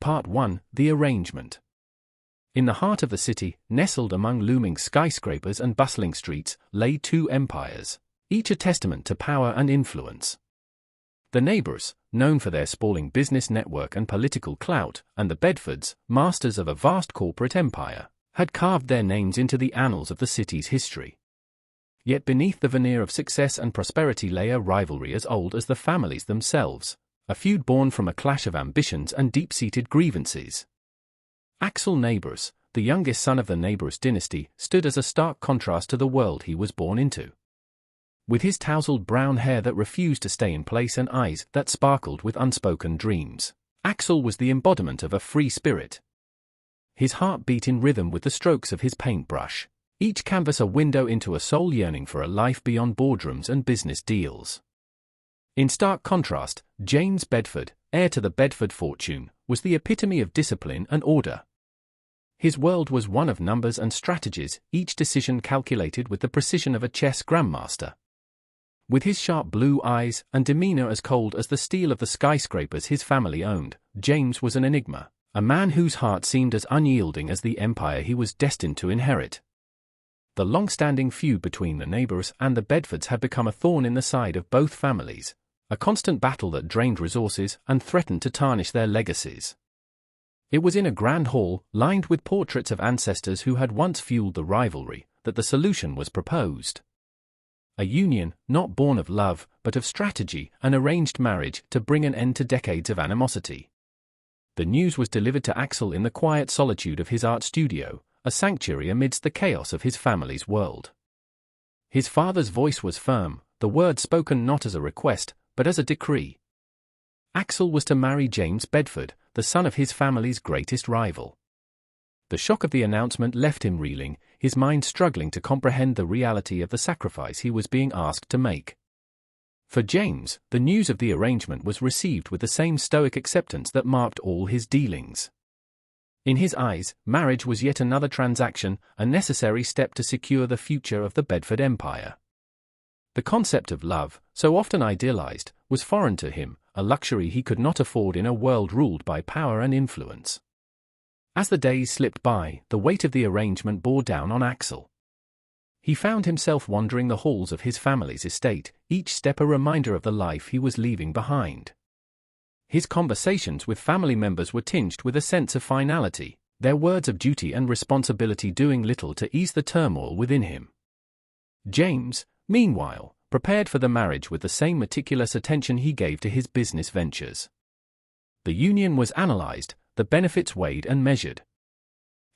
Part 1: The Arrangement. In the heart of the city, nestled among looming skyscrapers and bustling streets, lay two empires, each a testament to power and influence. The neighbors, known for their sprawling business network and political clout, and the Bedfords, masters of a vast corporate empire, had carved their names into the annals of the city's history. Yet beneath the veneer of success and prosperity lay a rivalry as old as the families themselves, a feud born from a clash of ambitions and deep-seated grievances. Axel Neighbors, the youngest son of the Neighbors dynasty, stood as a stark contrast to the world he was born into. With his tousled brown hair that refused to stay in place and eyes that sparkled with unspoken dreams, Axel was the embodiment of a free spirit. His heart beat in rhythm with the strokes of his paintbrush, each canvas a window into a soul yearning for a life beyond boardrooms and business deals. In stark contrast, James Bedford, heir to the Bedford fortune, was the epitome of discipline and order. His world was one of numbers and strategies, each decision calculated with the precision of a chess grandmaster. With his sharp blue eyes and demeanor as cold as the steel of the skyscrapers his family owned, James was an enigma, a man whose heart seemed as unyielding as the empire he was destined to inherit. The long-standing feud between the Neighbors and the Bedfords had become a thorn in the side of both families, a constant battle that drained resources and threatened to tarnish their legacies. It was in a grand hall, lined with portraits of ancestors who had once fueled the rivalry, that the solution was proposed. A union, not born of love, but of strategy, an arranged marriage to bring an end to decades of animosity. The news was delivered to Axel in the quiet solitude of his art studio, a sanctuary amidst the chaos of his family's world. His father's voice was firm, the words spoken not as a request, but as a decree. Axel was to marry James Bedford, the son of his family's greatest rival. The shock of the announcement left him reeling, his mind struggling to comprehend the reality of the sacrifice he was being asked to make. For James, the news of the arrangement was received with the same stoic acceptance that marked all his dealings. In his eyes, marriage was yet another transaction, a necessary step to secure the future of the Bedford Empire. The concept of love, so often idealized, was foreign to him, a luxury he could not afford in a world ruled by power and influence. As the days slipped by, the weight of the arrangement bore down on Axel. He found himself wandering the halls of his family's estate, each step a reminder of the life he was leaving behind. His conversations with family members were tinged with a sense of finality, their words of duty and responsibility doing little to ease the turmoil within him. James, meanwhile, prepared for the marriage with the same meticulous attention he gave to his business ventures. The union was analyzed, the benefits weighed and measured.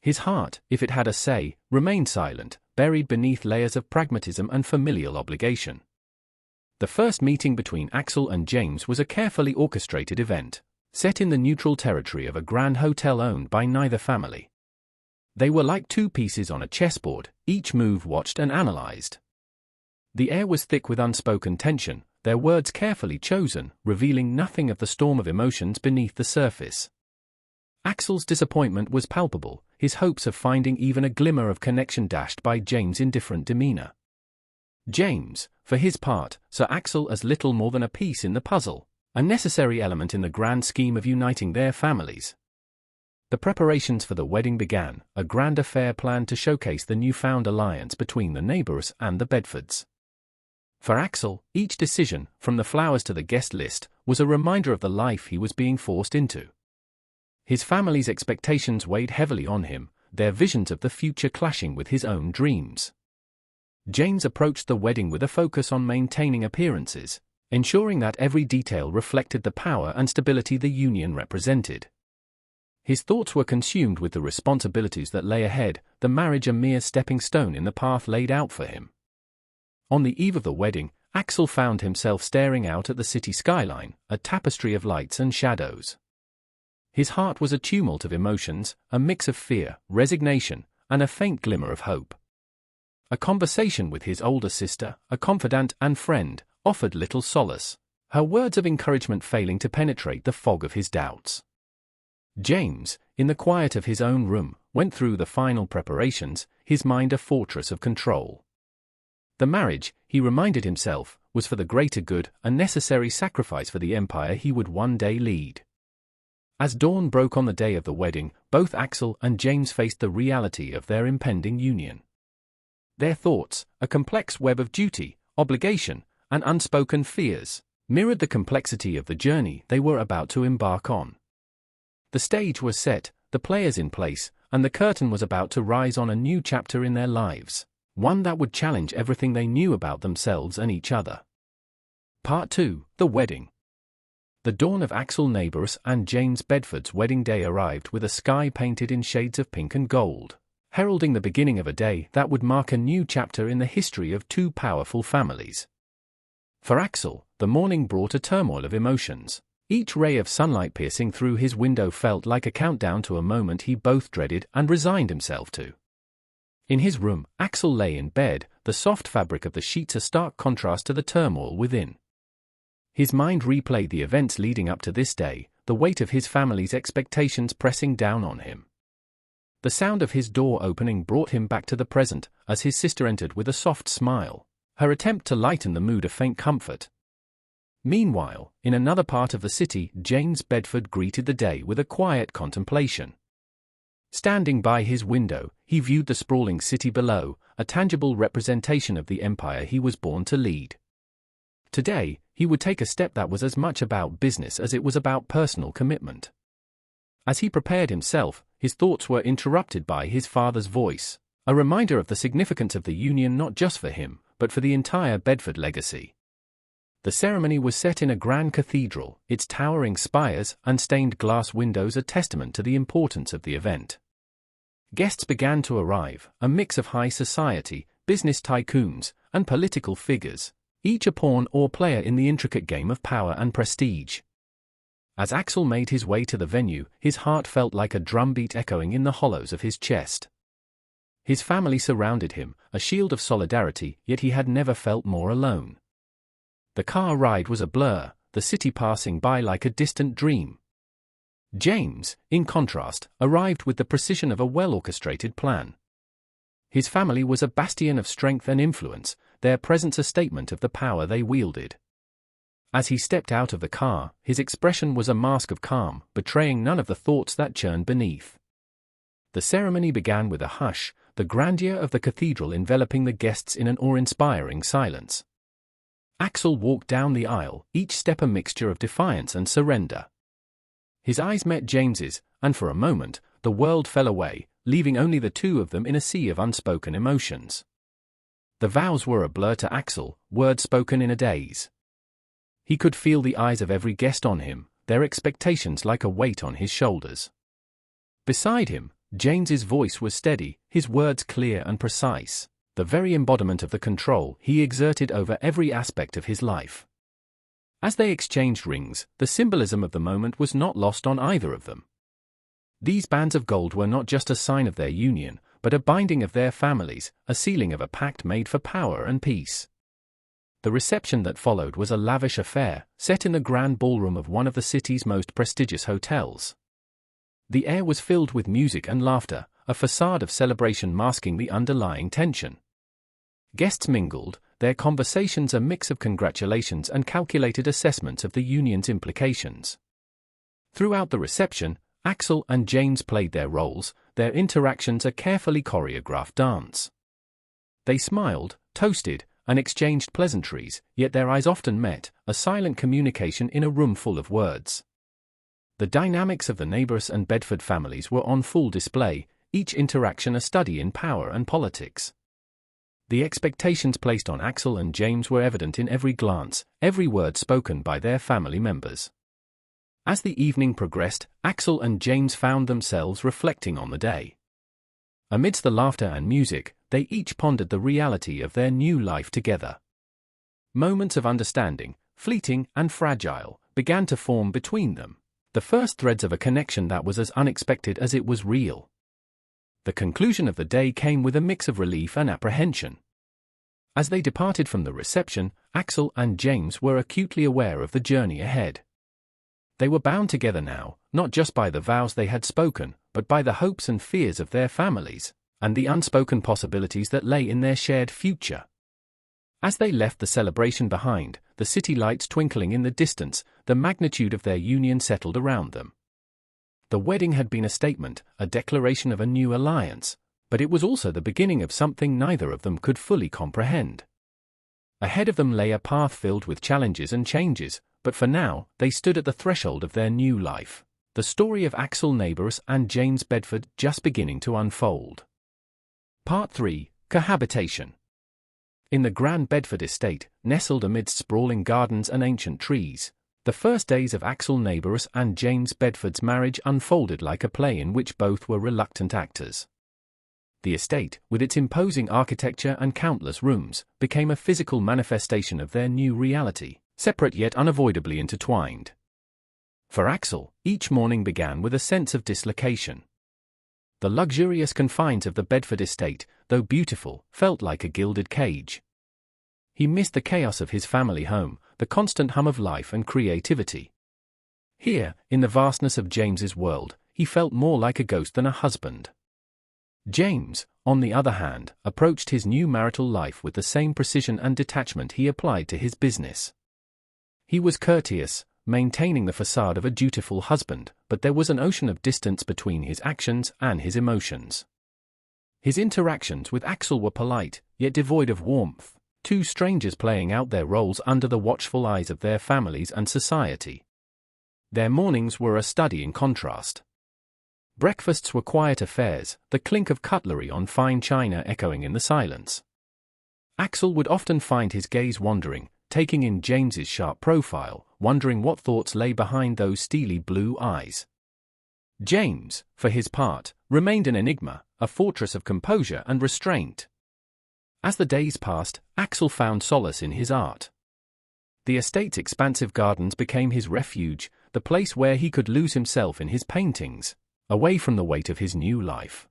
His heart, if it had a say, remained silent, buried beneath layers of pragmatism and familial obligation. The first meeting between Axel and James was a carefully orchestrated event, set in the neutral territory of a grand hotel owned by neither family. They were like two pieces on a chessboard, each move watched and analyzed. The air was thick with unspoken tension, their words carefully chosen, revealing nothing of the storm of emotions beneath the surface. Axel's disappointment was palpable, his hopes of finding even a glimmer of connection dashed by James' indifferent demeanor. James, for his part, saw Axel as little more than a piece in the puzzle, a necessary element in the grand scheme of uniting their families. The preparations for the wedding began, a grand affair planned to showcase the newfound alliance between the Neighbors and the Bedfords. For Axel, each decision, from the flowers to the guest list, was a reminder of the life he was being forced into. His family's expectations weighed heavily on him, their visions of the future clashing with his own dreams. James approached the wedding with a focus on maintaining appearances, ensuring that every detail reflected the power and stability the union represented. His thoughts were consumed with the responsibilities that lay ahead, the marriage a mere stepping stone in the path laid out for him. On the eve of the wedding, Axel found himself staring out at the city skyline, a tapestry of lights and shadows. His heart was a tumult of emotions, a mix of fear, resignation, and a faint glimmer of hope. A conversation with his older sister, a confidant and friend, offered little solace, her words of encouragement failing to penetrate the fog of his doubts. James, in the quiet of his own room, went through the final preparations, his mind a fortress of control. The marriage, he reminded himself, was for the greater good, a necessary sacrifice for the empire he would one day lead. As dawn broke on the day of the wedding, both Axel and James faced the reality of their impending union. Their thoughts, a complex web of duty, obligation, and unspoken fears, mirrored the complexity of the journey they were about to embark on. The stage was set, the players in place, and the curtain was about to rise on a new chapter in their lives, one that would challenge everything they knew about themselves and each other. Part 2: The Wedding. The dawn of Axel Neighbours and James Bedford's wedding day arrived with a sky painted in shades of pink and gold, heralding the beginning of a day that would mark a new chapter in the history of two powerful families. For Axel, the morning brought a turmoil of emotions. Each ray of sunlight piercing through his window felt like a countdown to a moment he both dreaded and resigned himself to. In his room, Axel lay in bed, the soft fabric of the sheets a stark contrast to the turmoil within. His mind replayed the events leading up to this day, the weight of his family's expectations pressing down on him. The sound of his door opening brought him back to the present, as his sister entered with a soft smile, her attempt to lighten the mood a faint comfort. Meanwhile, in another part of the city, James Bedford greeted the day with a quiet contemplation. Standing by his window, he viewed the sprawling city below, a tangible representation of the empire he was born to lead. Today, he would take a step that was as much about business as it was about personal commitment. As he prepared himself, his thoughts were interrupted by his father's voice, a reminder of the significance of the union not just for him, but for the entire Bedford legacy. The ceremony was set in a grand cathedral, its towering spires and stained glass windows a testament to the importance of the event. Guests began to arrive, a mix of high society, business tycoons, and political figures, each a pawn or player in the intricate game of power and prestige. As Axel made his way to the venue, his heart felt like a drumbeat echoing in the hollows of his chest. His family surrounded him, a shield of solidarity, yet he had never felt more alone. The car ride was a blur, the city passing by like a distant dream. James, in contrast, arrived with the precision of a well-orchestrated plan. His family was a bastion of strength and influence, their presence a statement of the power they wielded. As he stepped out of the car, his expression was a mask of calm, betraying none of the thoughts that churned beneath. The ceremony began with a hush, the grandeur of the cathedral enveloping the guests in an awe-inspiring silence. Axel walked down the aisle, each step a mixture of defiance and surrender. His eyes met James's, and for a moment, the world fell away, leaving only the two of them in a sea of unspoken emotions. The vows were a blur to Axel, words spoken in a daze. He could feel the eyes of every guest on him, their expectations like a weight on his shoulders. Beside him, James's voice was steady, his words clear and precise, the very embodiment of the control he exerted over every aspect of his life. As they exchanged rings, the symbolism of the moment was not lost on either of them. These bands of gold were not just a sign of their union, but a binding of their families, a sealing of a pact made for power and peace. The reception that followed was a lavish affair, set in the grand ballroom of one of the city's most prestigious hotels. The air was filled with music and laughter, a facade of celebration masking the underlying tension. Guests mingled, their conversations a mix of congratulations and calculated assessments of the union's implications. Throughout the reception, Axel and James played their roles, their interactions a carefully choreographed dance. They smiled, toasted, and exchanged pleasantries, yet their eyes often met, a silent communication in a room full of words. The dynamics of the Neighbours and Bedford families were on full display, each interaction a study in power and politics. The expectations placed on Axel and James were evident in every glance, every word spoken by their family members. As the evening progressed, Axel and James found themselves reflecting on the day. Amidst the laughter and music, they each pondered the reality of their new life together. Moments of understanding, fleeting and fragile, began to form between them, the first threads of a connection that was as unexpected as it was real. The conclusion of the day came with a mix of relief and apprehension. As they departed from the reception, Axel and James were acutely aware of the journey ahead. They were bound together now, not just by the vows they had spoken, but by the hopes and fears of their families, and the unspoken possibilities that lay in their shared future. As they left the celebration behind, the city lights twinkling in the distance, the magnitude of their union settled around them. The wedding had been a statement, a declaration of a new alliance, but it was also the beginning of something neither of them could fully comprehend. Ahead of them lay a path filled with challenges and changes, but for now, they stood at the threshold of their new life. The story of Axel Neighbours and James Bedford just beginning to unfold. Part 3. Cohabitation. In the Grand Bedford estate, nestled amidst sprawling gardens and ancient trees, the first days of Axel Neighbours and James Bedford's marriage unfolded like a play in which both were reluctant actors. The estate, with its imposing architecture and countless rooms, became a physical manifestation of their new reality, separate yet unavoidably intertwined. For Axel, each morning began with a sense of dislocation. The luxurious confines of the Bedford estate, though beautiful, felt like a gilded cage. He missed the chaos of his family home, the constant hum of life and creativity. Here, in the vastness of James's world, he felt more like a ghost than a husband. James, on the other hand, approached his new marital life with the same precision and detachment he applied to his business. He was courteous, maintaining the facade of a dutiful husband, but there was an ocean of distance between his actions and his emotions. His interactions with Axel were polite, yet devoid of warmth, two strangers playing out their roles under the watchful eyes of their families and society. Their mornings were a study in contrast. Breakfasts were quiet affairs, the clink of cutlery on fine china echoing in the silence. Axel would often find his gaze wandering, taking in James's sharp profile, wondering what thoughts lay behind those steely blue eyes. James, for his part, remained an enigma, a fortress of composure and restraint. As the days passed, Axel found solace in his art. The estate's expansive gardens became his refuge, the place where he could lose himself in his paintings, away from the weight of his new life.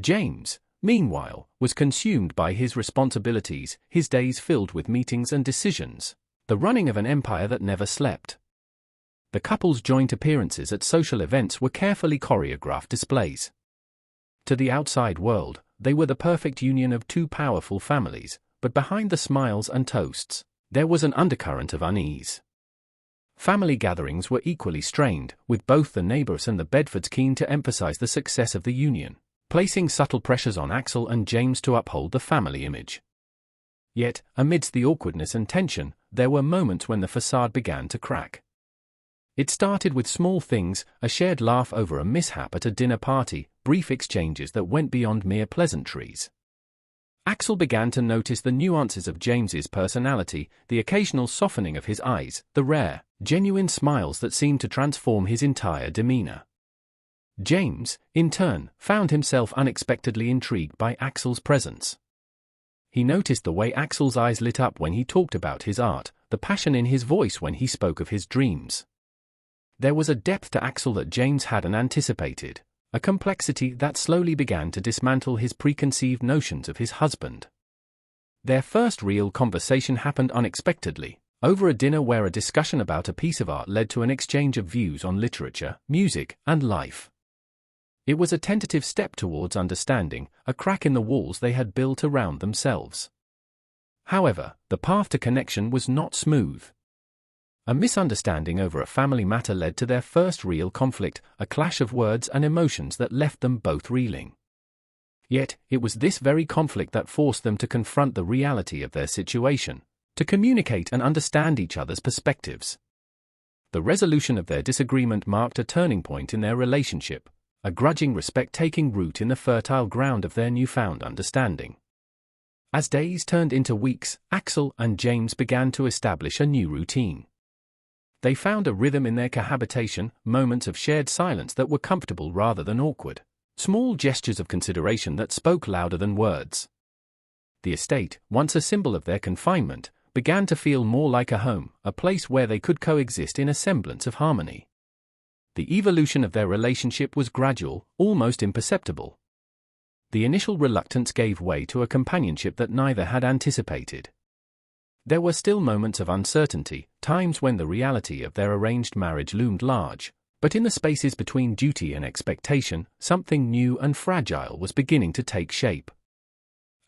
James, meanwhile, was consumed by his responsibilities, his days filled with meetings and decisions, the running of an empire that never slept. The couple's joint appearances at social events were carefully choreographed displays. To the outside world, they were the perfect union of two powerful families, but behind the smiles and toasts, there was an undercurrent of unease. Family gatherings were equally strained, with both the Neighbours and the Bedfords keen to emphasize the success of the union, placing subtle pressures on Axel and James to uphold the family image. Yet, amidst the awkwardness and tension, there were moments when the facade began to crack. It started with small things, a shared laugh over a mishap at a dinner party, brief exchanges that went beyond mere pleasantries. Axel began to notice the nuances of James's personality, the occasional softening of his eyes, the rare, genuine smiles that seemed to transform his entire demeanor. James, in turn, found himself unexpectedly intrigued by Axel's presence. He noticed the way Axel's eyes lit up when he talked about his art, the passion in his voice when he spoke of his dreams. There was a depth to Axel that James hadn't anticipated, a complexity that slowly began to dismantle his preconceived notions of his husband. Their first real conversation happened unexpectedly, over a dinner where a discussion about a piece of art led to an exchange of views on literature, music, and life. It was a tentative step towards understanding, a crack in the walls they had built around themselves. However, the path to connection was not smooth. A misunderstanding over a family matter led to their first real conflict, a clash of words and emotions that left them both reeling. Yet, it was this very conflict that forced them to confront the reality of their situation, to communicate and understand each other's perspectives. The resolution of their disagreement marked a turning point in their relationship, a grudging respect taking root in the fertile ground of their newfound understanding. As days turned into weeks, Axel and James began to establish a new routine. They found a rhythm in their cohabitation, moments of shared silence that were comfortable rather than awkward, small gestures of consideration that spoke louder than words. The estate, once a symbol of their confinement, began to feel more like a home, a place where they could coexist in a semblance of harmony. The evolution of their relationship was gradual, almost imperceptible. The initial reluctance gave way to a companionship that neither had anticipated. There were still moments of uncertainty, times when the reality of their arranged marriage loomed large, but in the spaces between duty and expectation, something new and fragile was beginning to take shape.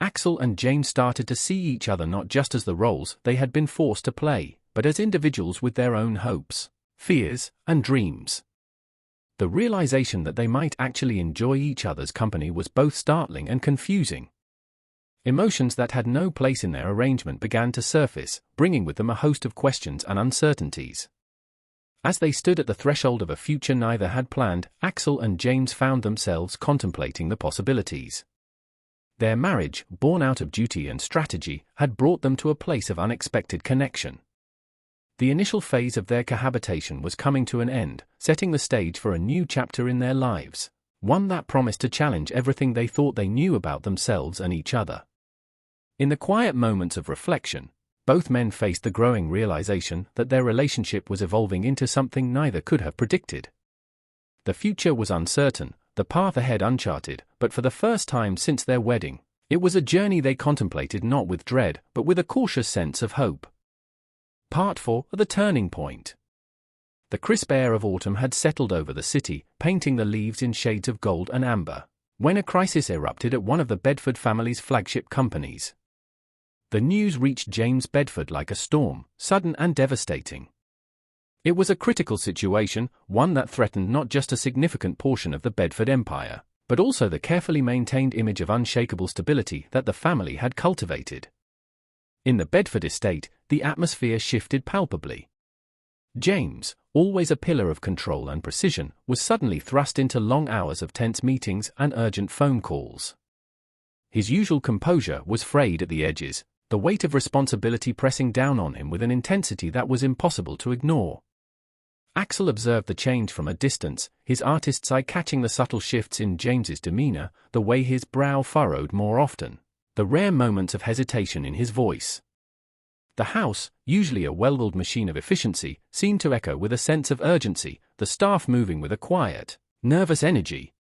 Axel and James started to see each other not just as the roles they had been forced to play, but as individuals with their own hopes, fears, and dreams. The realization that they might actually enjoy each other's company was both startling and confusing. Emotions that had no place in their arrangement began to surface, bringing with them a host of questions and uncertainties. As they stood at the threshold of a future neither had planned, Axel and James found themselves contemplating the possibilities. Their marriage, born out of duty and strategy, had brought them to a place of unexpected connection. The initial phase of their cohabitation was coming to an end, setting the stage for a new chapter in their lives, one that promised to challenge everything they thought they knew about themselves and each other. In the quiet moments of reflection, both men faced the growing realization that their relationship was evolving into something neither could have predicted. The future was uncertain, the path ahead uncharted, but for the first time since their wedding, it was a journey they contemplated not with dread, but with a cautious sense of hope. Part 4: The Turning Point. The crisp air of autumn had settled over the city, painting the leaves in shades of gold and amber, when a crisis erupted at one of the Bedford family's flagship companies. The news reached James Bedford like a storm, sudden and devastating. It was a critical situation, one that threatened not just a significant portion of the Bedford empire, but also the carefully maintained image of unshakable stability that the family had cultivated. In the Bedford estate, the atmosphere shifted palpably. James, always a pillar of control and precision, was suddenly thrust into long hours of tense meetings and urgent phone calls. His usual composure was frayed at the edges, the weight of responsibility pressing down on him with an intensity that was impossible to ignore. Axel observed the change from a distance, his artist's eye catching the subtle shifts in James's demeanor, the way his brow furrowed more often, the rare moments of hesitation in his voice. The house, usually a well-oiled machine of efficiency, seemed to echo with a sense of urgency, the staff moving with a quiet, nervous energy.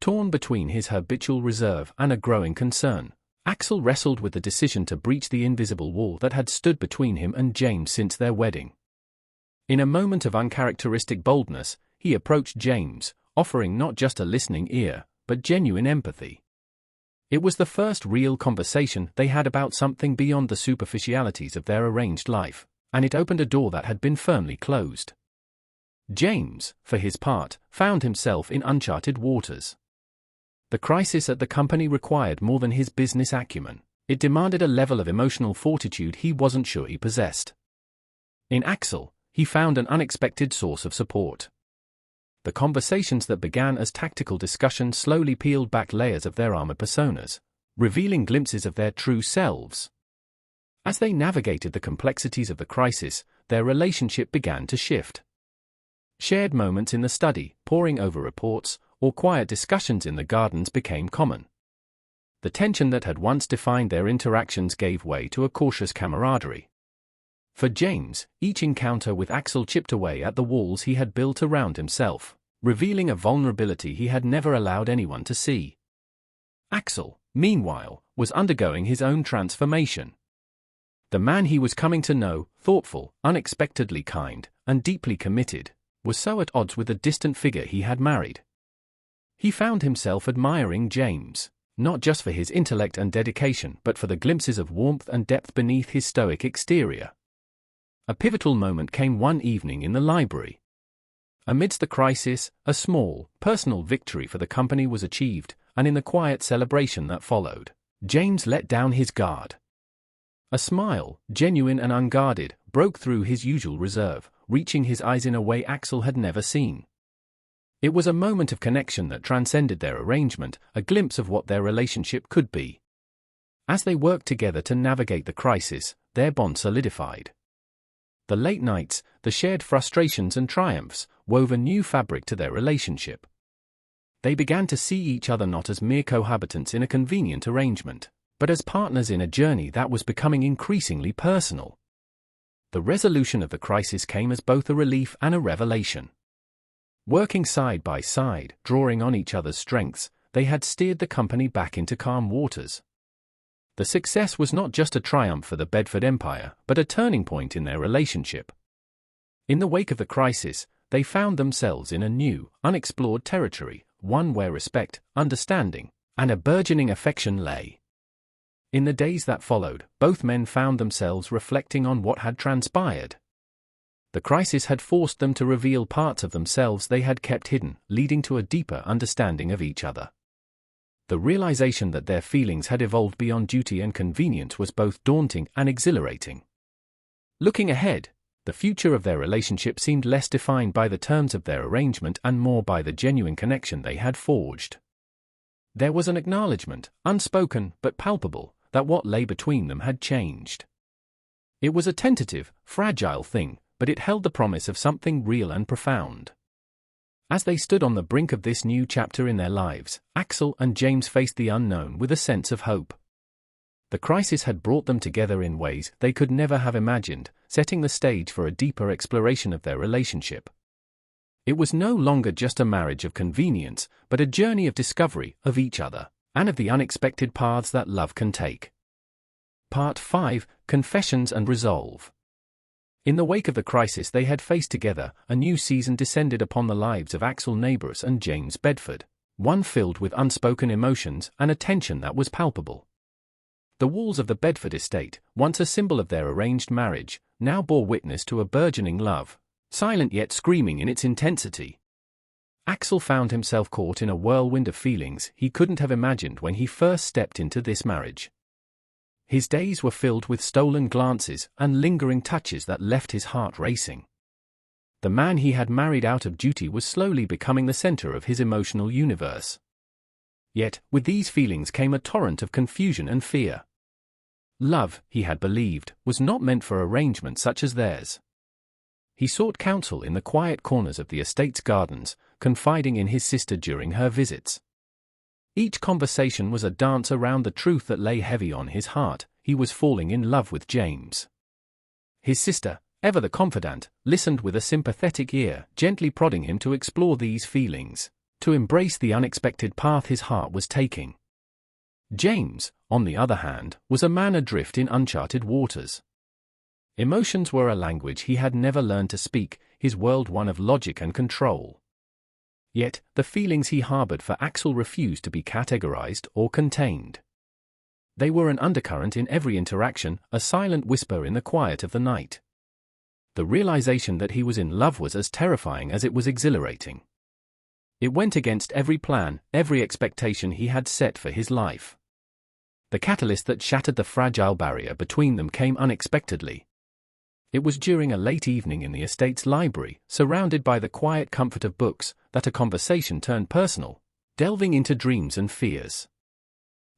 Torn between his habitual reserve and a growing concern, Axel wrestled with the decision to breach the invisible wall that had stood between him and James since their wedding. In a moment of uncharacteristic boldness, he approached James, offering not just a listening ear, but genuine empathy. It was the first real conversation they had about something beyond the superficialities of their arranged life, and it opened a door that had been firmly closed. James, for his part, found himself in uncharted waters. The crisis at the company required more than his business acumen. It demanded a level of emotional fortitude he wasn't sure he possessed. In Axel, he found an unexpected source of support. The conversations that began as tactical discussions slowly peeled back layers of their armored personas, revealing glimpses of their true selves. As they navigated the complexities of the crisis, their relationship began to shift. Shared moments in the study, poring over reports, or quiet discussions in the gardens became common. The tension that had once defined their interactions gave way to a cautious camaraderie. For James, each encounter with Axel chipped away at the walls he had built around himself, revealing a vulnerability he had never allowed anyone to see. Axel, meanwhile, was undergoing his own transformation. The man he was coming to know, thoughtful, unexpectedly kind, and deeply committed, was so at odds with the distant figure he had married. He found himself admiring James, not just for his intellect and dedication but for the glimpses of warmth and depth beneath his stoic exterior. A pivotal moment came one evening in the library. Amidst the crisis, a small, personal victory for the company was achieved, and in the quiet celebration that followed, James let down his guard. A smile, genuine and unguarded, broke through his usual reserve, reaching his eyes in a way Axel had never seen. It was a moment of connection that transcended their arrangement, a glimpse of what their relationship could be. As they worked together to navigate the crisis, their bond solidified. The late nights, the shared frustrations and triumphs, wove a new fabric to their relationship. They began to see each other not as mere cohabitants in a convenient arrangement, but as partners in a journey that was becoming increasingly personal. The resolution of the crisis came as both a relief and a revelation. Working side by side, drawing on each other's strengths, they had steered the company back into calm waters. The success was not just a triumph for the Bedford Empire, but a turning point in their relationship. In the wake of the crisis, they found themselves in a new, unexplored territory, one where respect, understanding, and a burgeoning affection lay. In the days that followed, both men found themselves reflecting on what had transpired. The crisis had forced them to reveal parts of themselves they had kept hidden, leading to a deeper understanding of each other. The realization that their feelings had evolved beyond duty and convenience was both daunting and exhilarating. Looking ahead, the future of their relationship seemed less defined by the terms of their arrangement and more by the genuine connection they had forged. There was an acknowledgement, unspoken but palpable, that what lay between them had changed. It was a tentative, fragile thing, but it held the promise of something real and profound. As they stood on the brink of this new chapter in their lives, Axel and James faced the unknown with a sense of hope. The crisis had brought them together in ways they could never have imagined, setting the stage for a deeper exploration of their relationship. It was no longer just a marriage of convenience, but a journey of discovery of each other, and of the unexpected paths that love can take. Part 5: Confessions and Resolve. In the wake of the crisis they had faced together, a new season descended upon the lives of Axel Neighbours and James Bedford, one filled with unspoken emotions and a tension that was palpable. The walls of the Bedford estate, once a symbol of their arranged marriage, now bore witness to a burgeoning love, silent yet screaming in its intensity. Axel found himself caught in a whirlwind of feelings he couldn't have imagined when he first stepped into this marriage. His days were filled with stolen glances and lingering touches that left his heart racing. The man he had married out of duty was slowly becoming the center of his emotional universe. Yet, with these feelings came a torrent of confusion and fear. Love, he had believed, was not meant for arrangements such as theirs. He sought counsel in the quiet corners of the estate's gardens, confiding in his sister during her visits. Each conversation was a dance around the truth that lay heavy on his heart: he was falling in love with James. His sister, ever the confidant, listened with a sympathetic ear, gently prodding him to explore these feelings, to embrace the unexpected path his heart was taking. James, on the other hand, was a man adrift in uncharted waters. Emotions were a language he had never learned to speak, his world one of logic and control. Yet, the feelings he harbored for Axel refused to be categorized or contained. They were an undercurrent in every interaction, a silent whisper in the quiet of the night. The realization that he was in love was as terrifying as it was exhilarating. It went against every plan, every expectation he had set for his life. The catalyst that shattered the fragile barrier between them came unexpectedly. It was during a late evening in the estate's library, surrounded by the quiet comfort of books, that a conversation turned personal, delving into dreams and fears.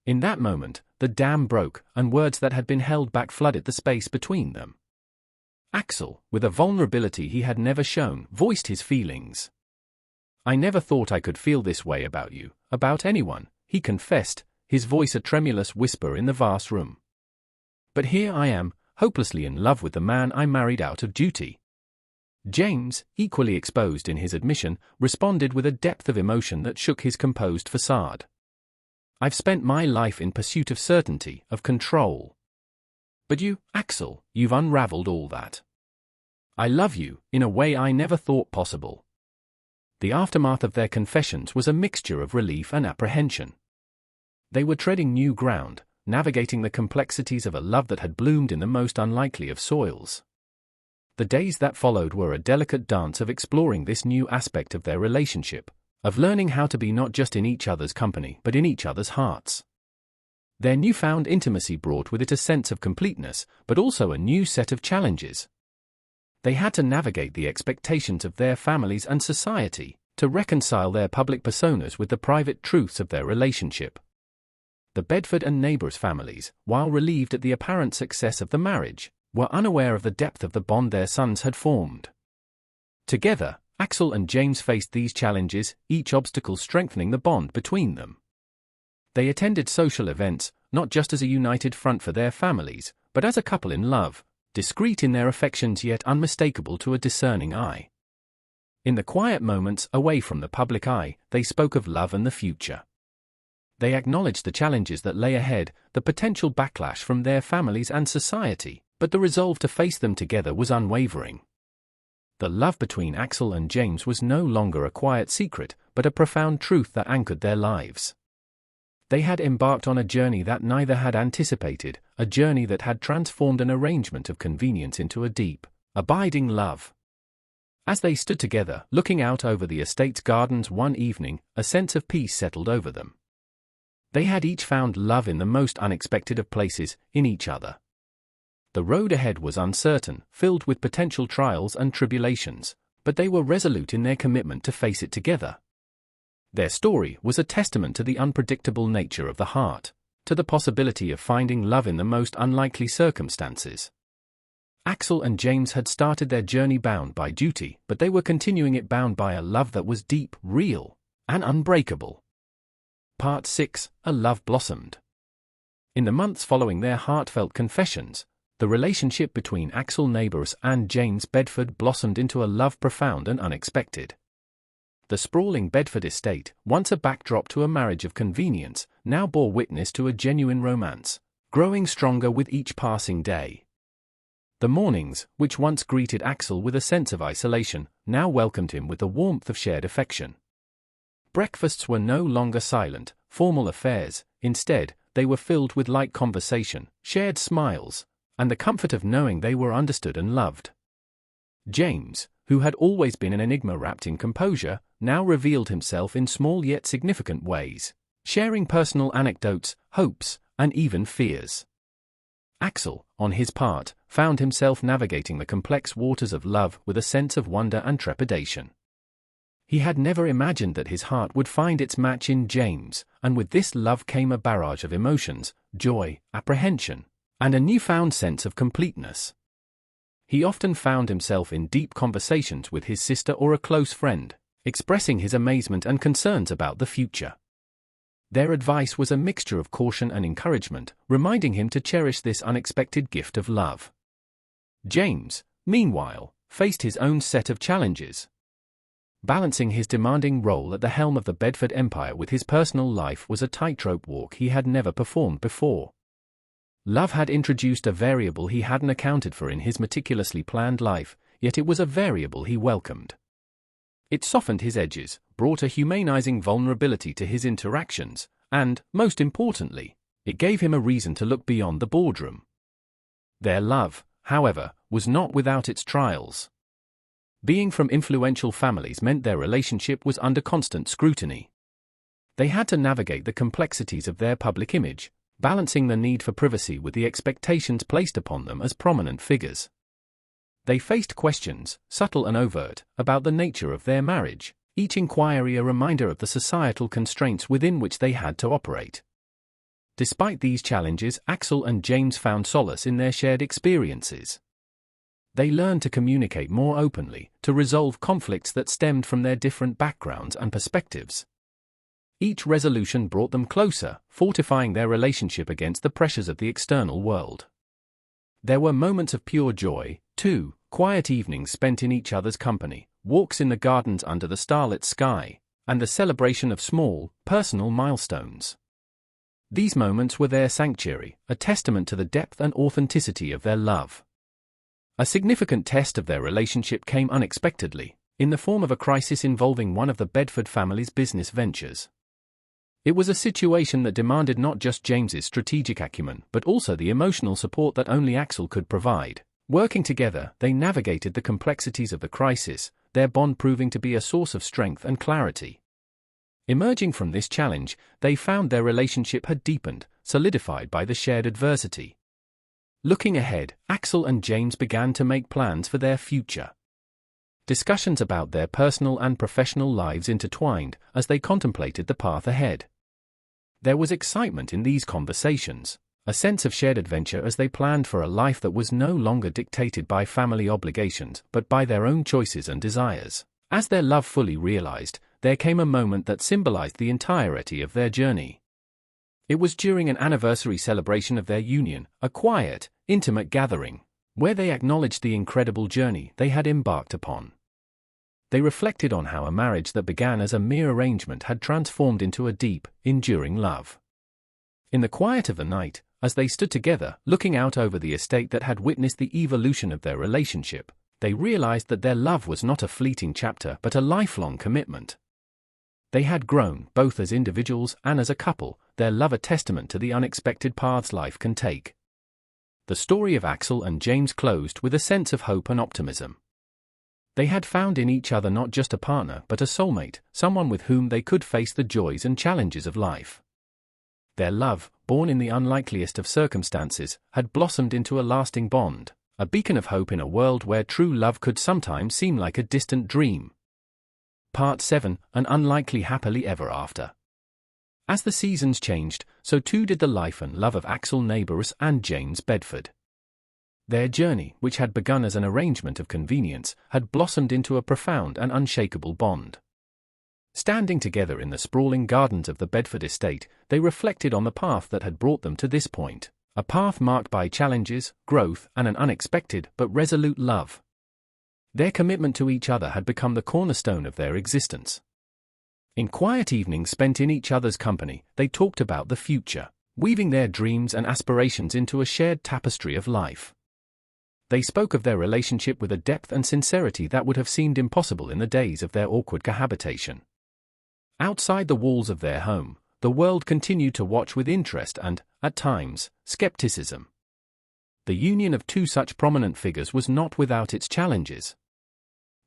In that moment, the dam broke, and words that had been held back flooded the space between them. Axel, with a vulnerability he had never shown, voiced his feelings. "I never thought I could feel this way about you, about anyone," he confessed, his voice a tremulous whisper in the vast room. "But here I am, hopelessly in love with the man I married out of duty." James, equally exposed in his admission, responded with a depth of emotion that shook his composed facade. "I've spent my life in pursuit of certainty, of control. But you, Axel, you've unraveled all that. I love you, in a way I never thought possible." The aftermath of their confessions was a mixture of relief and apprehension. They were treading new ground, navigating the complexities of a love that had bloomed in the most unlikely of soils. The days that followed were a delicate dance of exploring this new aspect of their relationship, of learning how to be not just in each other's company but in each other's hearts. Their newfound intimacy brought with it a sense of completeness, but also a new set of challenges. They had to navigate the expectations of their families and society, to reconcile their public personas with the private truths of their relationship. The Bedford and Neighbours families, while relieved at the apparent success of the marriage, were unaware of the depth of the bond their sons had formed. Together, Axel and James faced these challenges, each obstacle strengthening the bond between them. They attended social events, not just as a united front for their families, but as a couple in love, discreet in their affections yet unmistakable to a discerning eye. In the quiet moments away from the public eye, they spoke of love and the future. They acknowledged the challenges that lay ahead, the potential backlash from their families and society, but the resolve to face them together was unwavering. The love between Axel and James was no longer a quiet secret, but a profound truth that anchored their lives. They had embarked on a journey that neither had anticipated, a journey that had transformed an arrangement of convenience into a deep, abiding love. As they stood together, looking out over the estate's gardens one evening, a sense of peace settled over them. They had each found love in the most unexpected of places, in each other. The road ahead was uncertain, filled with potential trials and tribulations, but they were resolute in their commitment to face it together. Their story was a testament to the unpredictable nature of the heart, to the possibility of finding love in the most unlikely circumstances. Axel and James had started their journey bound by duty, but they were continuing it bound by a love that was deep, real, and unbreakable. Part 6: A Love Blossomed. In the months following their heartfelt confessions, the relationship between Axel Neighbours and James Bedford blossomed into a love profound and unexpected. The sprawling Bedford estate, once a backdrop to a marriage of convenience, now bore witness to a genuine romance, growing stronger with each passing day. The mornings, which once greeted Axel with a sense of isolation, now welcomed him with the warmth of shared affection. Breakfasts were no longer silent, formal affairs. Instead, they were filled with light conversation, shared smiles, and the comfort of knowing they were understood and loved. James, who had always been an enigma wrapped in composure, now revealed himself in small yet significant ways, sharing personal anecdotes, hopes, and even fears. Axel, on his part, found himself navigating the complex waters of love with a sense of wonder and trepidation. He had never imagined that his heart would find its match in James, and with this love came a barrage of emotions, joy, apprehension, and a newfound sense of completeness. He often found himself in deep conversations with his sister or a close friend, expressing his amazement and concerns about the future. Their advice was a mixture of caution and encouragement, reminding him to cherish this unexpected gift of love. James, meanwhile, faced his own set of challenges. Balancing his demanding role at the helm of the Bedford Empire with his personal life was a tightrope walk he had never performed before. Love had introduced a variable he hadn't accounted for in his meticulously planned life, yet it was a variable he welcomed. It softened his edges, brought a humanizing vulnerability to his interactions, and, most importantly, it gave him a reason to look beyond the boardroom. Their love, however, was not without its trials. Being from influential families meant their relationship was under constant scrutiny. They had to navigate the complexities of their public image, balancing the need for privacy with the expectations placed upon them as prominent figures. They faced questions, subtle and overt, about the nature of their marriage, each inquiry a reminder of the societal constraints within which they had to operate. Despite these challenges, Axel and James found solace in their shared experiences. They learned to communicate more openly, to resolve conflicts that stemmed from their different backgrounds and perspectives. Each resolution brought them closer, fortifying their relationship against the pressures of the external world. There were moments of pure joy, too, quiet evenings spent in each other's company, walks in the gardens under the starlit sky, and the celebration of small, personal milestones. These moments were their sanctuary, a testament to the depth and authenticity of their love. A significant test of their relationship came unexpectedly, in the form of a crisis involving one of the Bedford family's business ventures. It was a situation that demanded not just James's strategic acumen but also the emotional support that only Axel could provide. Working together, they navigated the complexities of the crisis, their bond proving to be a source of strength and clarity. Emerging from this challenge, they found their relationship had deepened, solidified by the shared adversity. Looking ahead, Axel and James began to make plans for their future. Discussions about their personal and professional lives intertwined as they contemplated the path ahead. There was excitement in these conversations, a sense of shared adventure as they planned for a life that was no longer dictated by family obligations but by their own choices and desires. As their love fully realized, there came a moment that symbolized the entirety of their journey. It was during an anniversary celebration of their union, a quiet, intimate gathering, where they acknowledged the incredible journey they had embarked upon. They reflected on how a marriage that began as a mere arrangement had transformed into a deep, enduring love. In the quiet of the night, as they stood together, looking out over the estate that had witnessed the evolution of their relationship, they realized that their love was not a fleeting chapter but a lifelong commitment. They had grown, both as individuals and as a couple, their love a testament to the unexpected paths life can take. The story of Axel and James closed with a sense of hope and optimism. They had found in each other not just a partner but a soulmate, someone with whom they could face the joys and challenges of life. Their love, born in the unlikeliest of circumstances, had blossomed into a lasting bond, a beacon of hope in a world where true love could sometimes seem like a distant dream. Part 7: An Unlikely Happily Ever After. As the seasons changed, so too did the life and love of Axel Neighbours and James Bedford. Their journey, which had begun as an arrangement of convenience, had blossomed into a profound and unshakable bond. Standing together in the sprawling gardens of the Bedford estate, they reflected on the path that had brought them to this point, a path marked by challenges, growth, and an unexpected but resolute love. Their commitment to each other had become the cornerstone of their existence. In quiet evenings spent in each other's company, they talked about the future, weaving their dreams and aspirations into a shared tapestry of life. They spoke of their relationship with a depth and sincerity that would have seemed impossible in the days of their awkward cohabitation. Outside the walls of their home, the world continued to watch with interest and, at times, skepticism. The union of two such prominent figures was not without its challenges.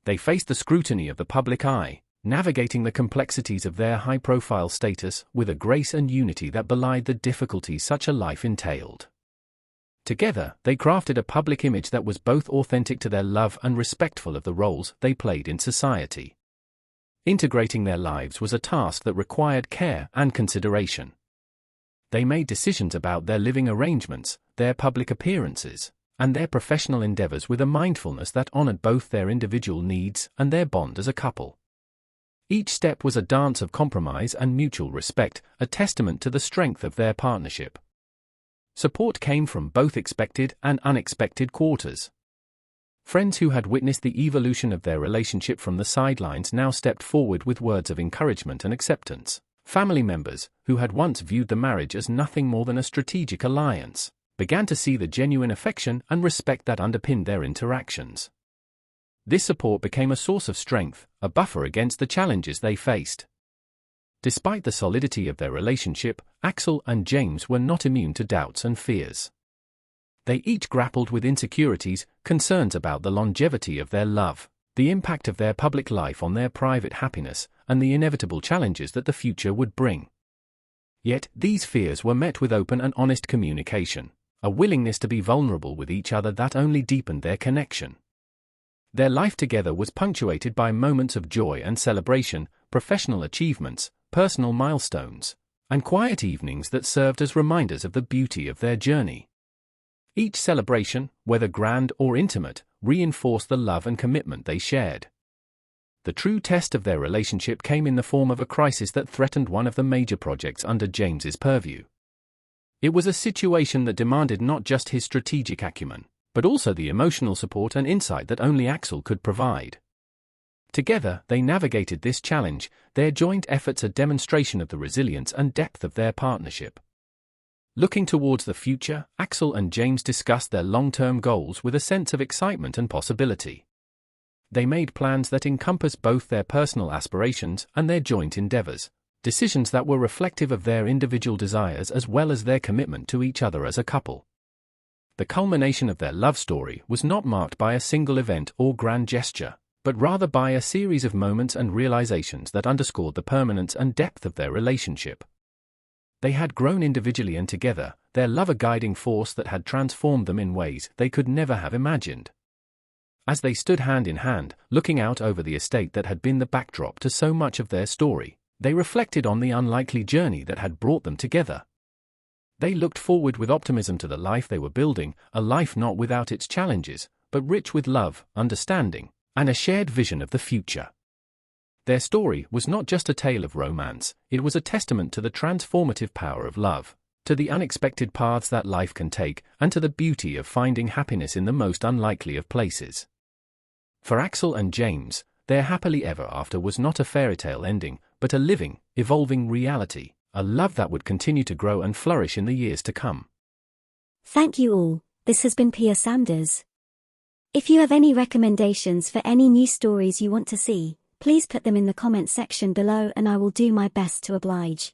They faced the scrutiny of the public eye, navigating the complexities of their high-profile status with a grace and unity that belied the difficulties such a life entailed. Together, they crafted a public image that was both authentic to their love and respectful of the roles they played in society. Integrating their lives was a task that required care and consideration. They made decisions about their living arrangements, their public appearances, and their professional endeavors with a mindfulness that honored both their individual needs and their bond as a couple. Each step was a dance of compromise and mutual respect, a testament to the strength of their partnership. Support came from both expected and unexpected quarters. Friends who had witnessed the evolution of their relationship from the sidelines now stepped forward with words of encouragement and acceptance. Family members, who had once viewed the marriage as nothing more than a strategic alliance, began to see the genuine affection and respect that underpinned their interactions. This support became a source of strength, a buffer against the challenges they faced. Despite the solidity of their relationship, Axel and James were not immune to doubts and fears. They each grappled with insecurities, concerns about the longevity of their love, the impact of their public life on their private happiness, and the inevitable challenges that the future would bring. Yet, these fears were met with open and honest communication, a willingness to be vulnerable with each other that only deepened their connection. Their life together was punctuated by moments of joy and celebration, professional achievements, personal milestones, and quiet evenings that served as reminders of the beauty of their journey. Each celebration, whether grand or intimate, reinforced the love and commitment they shared. The true test of their relationship came in the form of a crisis that threatened one of the major projects under James's purview. It was a situation that demanded not just his strategic acumen, but also the emotional support and insight that only Axel could provide. Together, they navigated this challenge, their joint efforts a demonstration of the resilience and depth of their partnership. Looking towards the future, Axel and James discussed their long-term goals with a sense of excitement and possibility. They made plans that encompassed both their personal aspirations and their joint endeavors, decisions that were reflective of their individual desires as well as their commitment to each other as a couple. The culmination of their love story was not marked by a single event or grand gesture, but rather by a series of moments and realizations that underscored the permanence and depth of their relationship. They had grown individually and together, their love a guiding force that had transformed them in ways they could never have imagined. As they stood hand in hand, looking out over the estate that had been the backdrop to so much of their story, they reflected on the unlikely journey that had brought them together. They looked forward with optimism to the life they were building, a life not without its challenges, but rich with love, understanding, and a shared vision of the future. Their story was not just a tale of romance, it was a testament to the transformative power of love, to the unexpected paths that life can take, and to the beauty of finding happiness in the most unlikely of places. For Axel and James, their happily ever after was not a fairy tale ending, but a living, evolving reality, a love that would continue to grow and flourish in the years to come. Thank you all. This has been Pia Sanders. If you have any recommendations for any new stories you want to see, please put them in the comments section below and I will do my best to oblige.